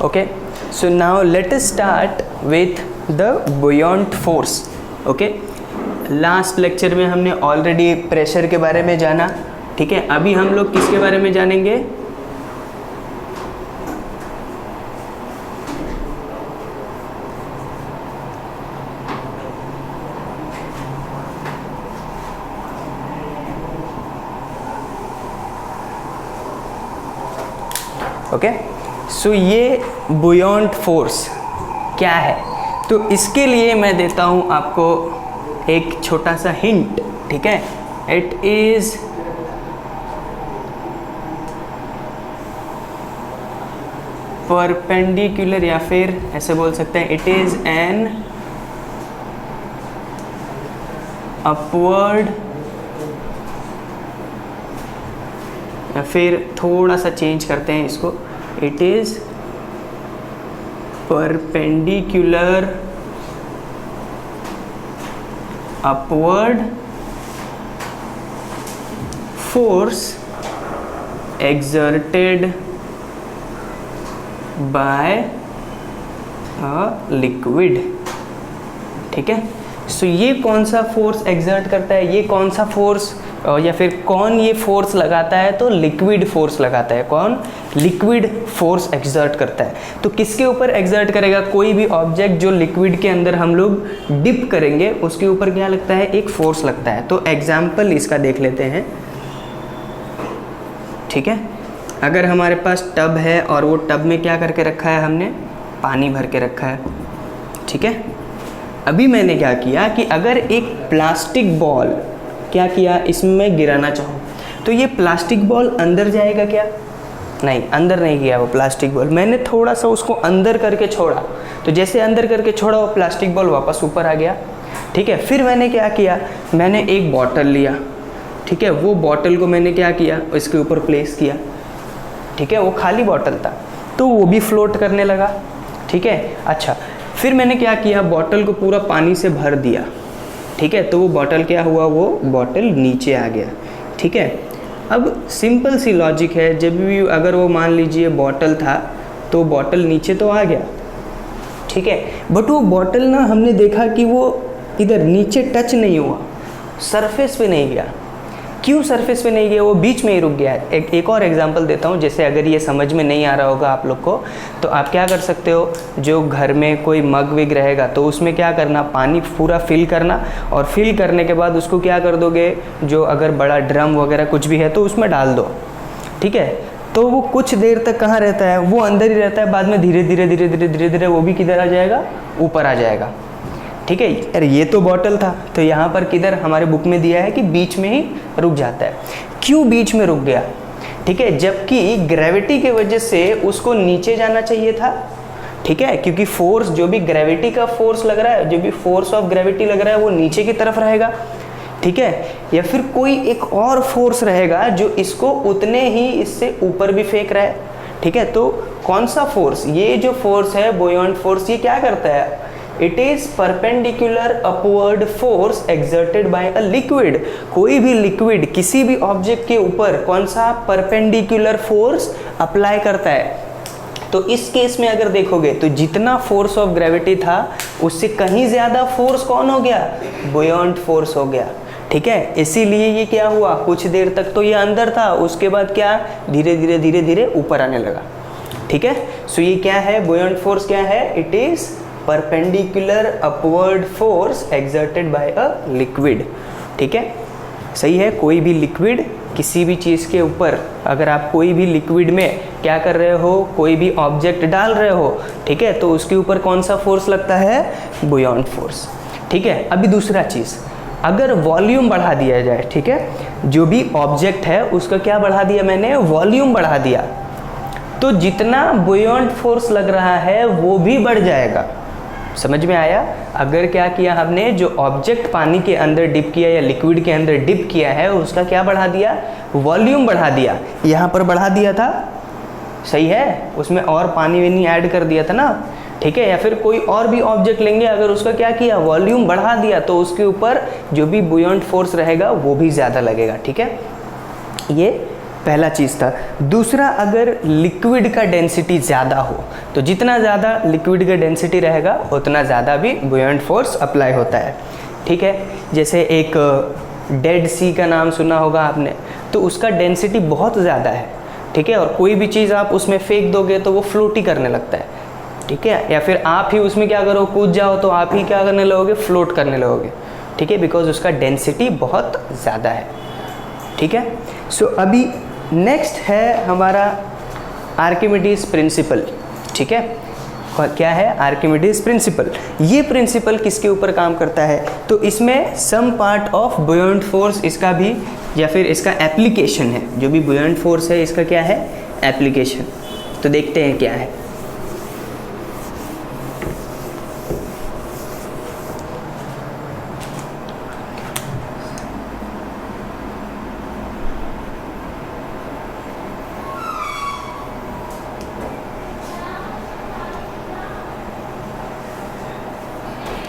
Okay, so now let us start with the buoyant force. Okay, last lecture में हमने already pressure के बारे में जाना, ठीक है. अभी हम लोग किसके बारे में जानेंगे? ओके, सो ये बुयॉन्ट फोर्स क्या है, तो इसके लिए मैं देता हूँ आपको एक छोटा सा हिंट, ठीक है. इट इज परपेंडिकुलर, या फिर ऐसे बोल सकते हैं इट इज एन अपवर्ड, या फिर थोड़ा सा चेंज करते हैं इसको, it is perpendicular upward force exerted by a liquid, ठीक है. सो ये कौन सा फोर्स एग्जर्ट करता है, ये कौन सा फोर्स या फिर कौन ये फोर्स लगाता है, तो लिक्विड फोर्स लगाता है. कौन? लिक्विड फोर्स एग्जर्ट करता है. तो किसके ऊपर एग्जर्ट करेगा? कोई भी ऑब्जेक्ट जो लिक्विड के अंदर हम लोग डिप करेंगे उसके ऊपर क्या लगता है? एक फोर्स लगता है. तो एग्जाम्पल इसका देख लेते हैं, ठीक है. अगर हमारे पास टब है और वो टब में क्या करके रखा है हमने? पानी भर के रखा है, ठीक है. अभी मैंने क्या किया कि अगर एक प्लास्टिक बॉल क्या किया, इसमें गिराना चाहूँ तो ये प्लास्टिक बॉल अंदर जाएगा क्या? नहीं, अंदर नहीं गया वो प्लास्टिक बॉल. मैंने थोड़ा सा उसको अंदर करके छोड़ा, तो जैसे अंदर करके छोड़ा वो प्लास्टिक बॉल वापस ऊपर आ गया, ठीक है. फिर मैंने क्या किया, मैंने एक बॉटल लिया, ठीक है. वो बॉटल को मैंने क्या किया, इसके ऊपर प्लेस किया, ठीक है. वो खाली बॉटल था तो वो भी फ्लोट करने लगा, ठीक है. अच्छा, फिर मैंने क्या किया, बॉटल को पूरा पानी से भर दिया, ठीक है. तो वो बॉटल क्या हुआ, वो बॉटल नीचे आ गया, ठीक है. अब सिंपल सी लॉजिक है, जब भी अगर वो मान लीजिए बॉटल था तो बॉटल नीचे तो आ गया, ठीक है. बट वो बॉटल ना हमने देखा कि वो इधर नीचे टच नहीं हुआ, सरफेस पे नहीं गया. क्यों सरफेस पे नहीं गया? वो बीच में ही रुक गया. एक और एग्जांपल देता हूँ. जैसे अगर ये समझ में नहीं आ रहा होगा आप लोग को, तो आप क्या कर सकते हो, जो घर में कोई मग विग रहेगा तो उसमें क्या करना, पानी पूरा फिल करना, और फिल करने के बाद उसको क्या कर दोगे, जो अगर बड़ा ड्रम वगैरह कुछ भी है तो उसमें डाल दो, ठीक है. तो वो कुछ देर तक कहाँ रहता है, वो अंदर ही रहता है. बाद में धीरे धीरे धीरे धीरे धीरे धीरे वो भी किधर आ जाएगा, ऊपर आ जाएगा, ठीक है. अरे ये तो बॉटल था, तो यहाँ पर किधर हमारे बुक में दिया है कि बीच में ही रुक जाता है. क्यों बीच में रुक गया, ठीक है, जबकि ग्रेविटी के वजह से उसको नीचे जाना चाहिए था, ठीक है. क्योंकि फोर्स, जो भी ग्रेविटी का फोर्स लग रहा है, जो भी फोर्स ऑफ ग्रेविटी लग रहा है वो नीचे की तरफ रहेगा, ठीक है. या फिर कोई एक और फोर्स रहेगा जो इसको उतने ही इससे ऊपर भी फेंक रहा है, ठीक है. तो कौन सा फोर्स? ये जो फोर्स है बुयॉन्ट फोर्स, ये क्या करता है? It is perpendicular upward force exerted by a liquid. कोई भी लिक्विड किसी भी ऑब्जेक्ट के ऊपर कौन सा परपेंडिकुलर फोर्स अप्लाई करता है. तो इस केस में अगर देखोगे तो जितना फोर्स ऑफ ग्रेविटी था उससे कहीं ज्यादा फोर्स कौन हो गया? बुयॉन्ट फोर्स हो गया, ठीक है. इसीलिए ये क्या हुआ, कुछ देर तक तो ये अंदर था, उसके बाद क्या, धीरे धीरे धीरे धीरे ऊपर आने लगा, ठीक है. सो ये क्या है, बुयॉन्ट फोर्स क्या है? It is perpendicular upward force exerted by a liquid, ठीक है. सही है. कोई भी लिक्विड किसी भी चीज़ के ऊपर, अगर आप कोई भी लिक्विड में क्या कर रहे हो, कोई भी ऑब्जेक्ट डाल रहे हो, ठीक है, तो उसके ऊपर कौन सा फोर्स लगता है? बुयॉन्ट फोर्स, ठीक है. अभी दूसरा चीज़, अगर वॉल्यूम बढ़ा दिया जाए, ठीक है, जो भी ऑब्जेक्ट है उसका क्या बढ़ा दिया मैंने, वॉल्यूम बढ़ा दिया, तो जितना बुयॉन्ट फोर्स लग रहा है वो भी बढ़ जाएगा. समझ में आया? अगर क्या किया हमने, जो ऑब्जेक्ट पानी के अंदर डिप किया या लिक्विड के अंदर डिप किया है उसका क्या बढ़ा दिया, वॉल्यूम बढ़ा दिया. यहाँ पर बढ़ा दिया था, सही है, उसमें और पानी वानी ऐड कर दिया था ना, ठीक है. या फिर कोई और भी ऑब्जेक्ट लेंगे, अगर उसका क्या किया, वॉल्यूम बढ़ा दिया, तो उसके ऊपर जो भी बुयॉन्ट फोर्स रहेगा वो भी ज़्यादा लगेगा, ठीक है. ये पहला चीज़ था। दूसरा, अगर लिक्विड का डेंसिटी ज़्यादा हो तो जितना ज़्यादा लिक्विड का डेंसिटी रहेगा उतना ज़्यादा भी बुयंट फोर्स अप्लाई होता है। ठीक है, जैसे एक डेड सी का नाम सुना होगा आपने, तो उसका डेंसिटी बहुत ज़्यादा है। ठीक है, और कोई भी चीज़ आप उसमें फेंक दोगे तो वो फ्लोट ही करने लगता है। ठीक है, या फिर आप ही उसमें क्या करो, कूद जाओ तो आप ही क्या करने लगोगे, फ्लोट करने लगोगे। ठीक है, बिकॉज उसका डेंसिटी बहुत ज़्यादा है। ठीक है, सो अभी नेक्स्ट है हमारा आर्किमिडीज प्रिंसिपल। ठीक है, क्या है आर्किमिडीज प्रिंसिपल? ये प्रिंसिपल किसके ऊपर काम करता है? तो इसमें सम पार्ट ऑफ बुयंट फोर्स इसका भी, या फिर इसका एप्लीकेशन है। जो भी बुयंट फोर्स है इसका क्या है, एप्लीकेशन। तो देखते हैं क्या है।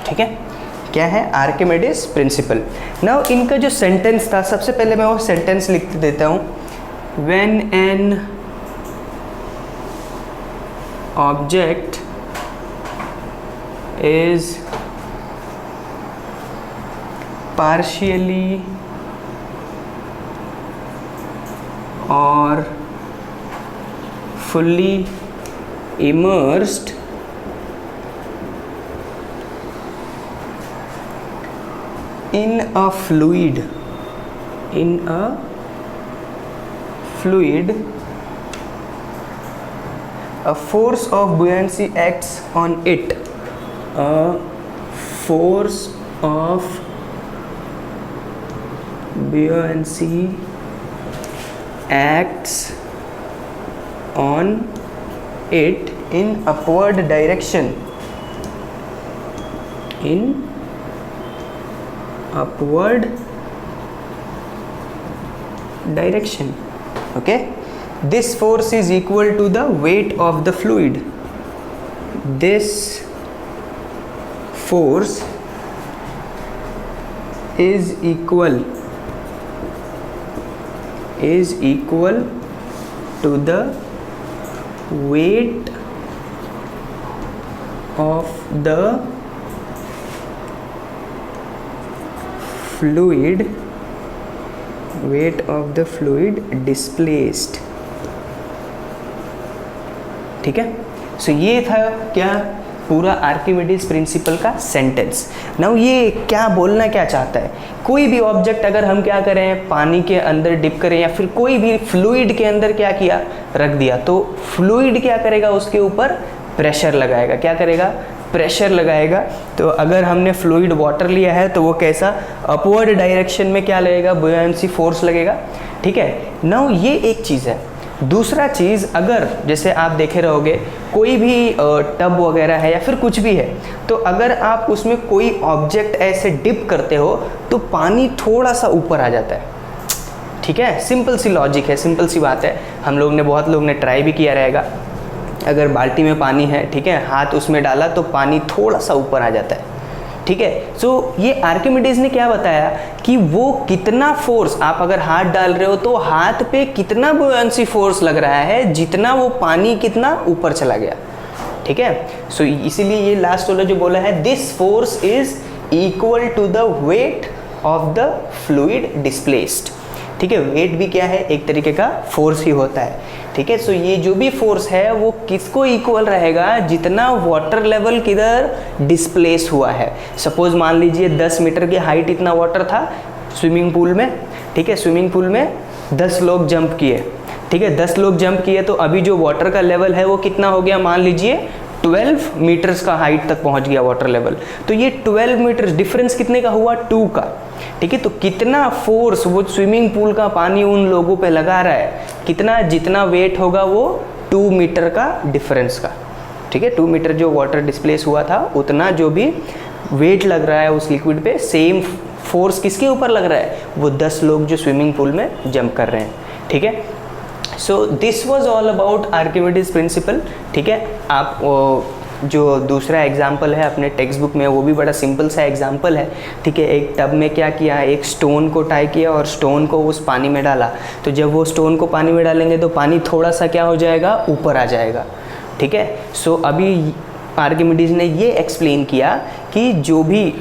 ठीक है, क्या है आर्किमिडीज प्रिंसिपल। नाउ इनका जो सेंटेंस था, सबसे पहले मैं वो सेंटेंस लिख देता हूँ। When an object is partially और fully immersed in a fluid, a force of buoyancy acts on it. A force of buoyancy acts on it in upward direction. In upward direction. Okay, this force is equal to the weight of the fluid. This force is equal to the weight of the fluid displaced. ठीक है, सो ये था क्या पूरा Archimedes principal का sentence. Now ये क्या बोलना क्या चाहता है? कोई भी ऑब्जेक्ट अगर हम क्या करें, पानी के अंदर डिप करें या फिर कोई भी फ्लूइड के अंदर क्या किया, रख दिया, तो फ्लूइड क्या करेगा, उसके ऊपर प्रेशर लगाएगा। क्या करेगा, प्रेशर लगाएगा। तो अगर हमने फ्लूइड वाटर लिया है तो वो कैसा, अपवर्ड डायरेक्शन में क्या लगेगा, बुयांसी फोर्स लगेगा। ठीक है, नाउ ये एक चीज़ है। दूसरा चीज़, अगर जैसे आप देखे रहोगे कोई भी टब वगैरह है या फिर कुछ भी है, तो अगर आप उसमें कोई ऑब्जेक्ट ऐसे डिप करते हो तो पानी थोड़ा सा ऊपर आ जाता है। ठीक है, सिंपल सी लॉजिक है, सिंपल सी बात है। हम लोग ने, बहुत लोग ने ट्राई भी किया रहेगा। अगर बाल्टी में पानी है, ठीक है, हाथ उसमें डाला तो पानी थोड़ा सा ऊपर आ जाता है। ठीक है, सो ये आर्किमिडीज ने क्या बताया कि वो कितना फोर्स, आप अगर हाथ डाल रहे हो तो हाथ पे कितना बुयांसी फोर्स लग रहा है, जितना वो पानी कितना ऊपर चला गया। ठीक है, सो इसीलिए ये लास्ट वाला जो बोला है, this force is equal to the weight of the fluid displaced. ठीक है, वेट भी क्या है, एक तरीके का फोर्स ही होता है। ठीक है, सो ये जो भी फोर्स है वो किसको इक्वल रहेगा, जितना वाटर लेवल किधर डिस्प्लेस हुआ है। सपोज मान लीजिए 10 मीटर की हाइट इतना वाटर था स्विमिंग पूल में। ठीक है, स्विमिंग पूल में 10 लोग जंप किए। ठीक है, 10 लोग जंप किए तो अभी जो वाटर का लेवल है वो कितना हो गया, मान लीजिए 12 मीटर्स का हाइट तक पहुंच गया वाटर लेवल। तो ये 12 मीटर्स डिफरेंस कितने का हुआ, 2 का। ठीक है, तो कितना फोर्स वो स्विमिंग पूल का पानी उन लोगों पे लगा रहा है, कितना, जितना वेट होगा वो 2 मीटर का डिफरेंस का। ठीक है, 2 मीटर जो वाटर डिस्प्लेस हुआ था, उतना जो भी वेट लग रहा है उस लिक्विड पे, सेम फोर्स किसके ऊपर लग रहा है, वो 10 लोग जो स्विमिंग पूल में जंप कर रहे हैं। ठीक है, so this was all about Archimedes principal. ठीक है, आप जो दूसरा एग्जाम्पल है अपने टेक्स्ट बुक में वो भी बड़ा सिंपल सा एग्जाम्पल है, ठीक है। एक टब में क्या किया, एक स्टोन को टाई किया और स्टोन को उस पानी में डाला। तो जब वो स्टोन को पानी में डालेंगे तो पानी थोड़ा सा क्या हो जाएगा, ऊपर आ जाएगा, ठीक है। सो अभी आर्किमिडीज ने ये एक्सप्लेन किया कि जो भी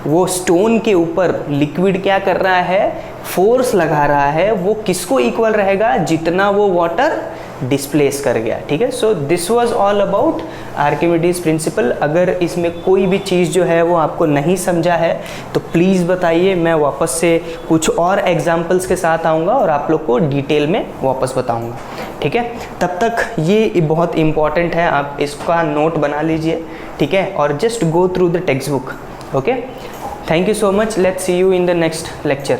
वो स्टोन के ऊपर लिक्विड क्या कर रहा है, फोर्स लगा रहा है, वो किसको इक्वल रहेगा, जितना वो वाटर डिस्प्लेस कर गया, ठीक है। So this was all about Archimedes principal. अगर इसमें कोई भी चीज़ जो है वो आपको नहीं समझा है तो प्लीज़ बताइए, मैं वापस से कुछ और एग्जांपल्स के साथ आऊँगा और आप लोग को डिटेल में वापस बताऊँगा, ठीक है। तब तक ये बहुत इम्पॉर्टेंट है, आप इसका नोट बना लीजिए, ठीक है, और just go through the text book, okay. Thank you so much, let's see you in the next lecture.